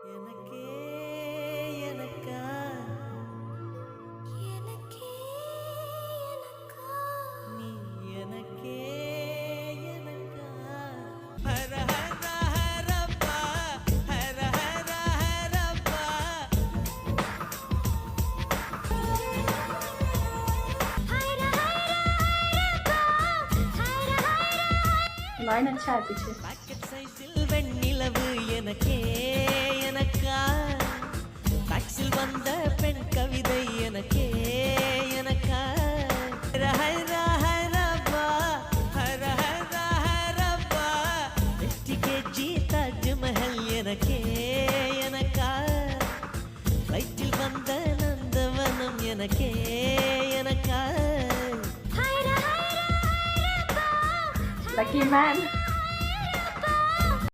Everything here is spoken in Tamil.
எனக்கே எனக்கா எனக்கே எனக்கா நீ எனக்கே எனக்கா ஹர ஹர ஹரப்பா ஹர ஹர ஹரப்பா ஹைர ஹைரப்பா ஹைர लाइन अच्छा है पीछे। பாக்கெட் சைஸில் வெண்ணிலவு எனக்கே எனக்கா டாக்ஸில் வந்த பெண் கவிதை எனக்கே எனக்கா ஹர ஹர ஹரப்பா ஹர ஹர ஹரப்பா 50 kg தாஜ்மஹல் எனக்கே எனக்கா ஃப்ளைட்டில் வந்த நந்தவனம் எனக்கே எனக்கா ஹைர ஹைரப்பா Lucky man.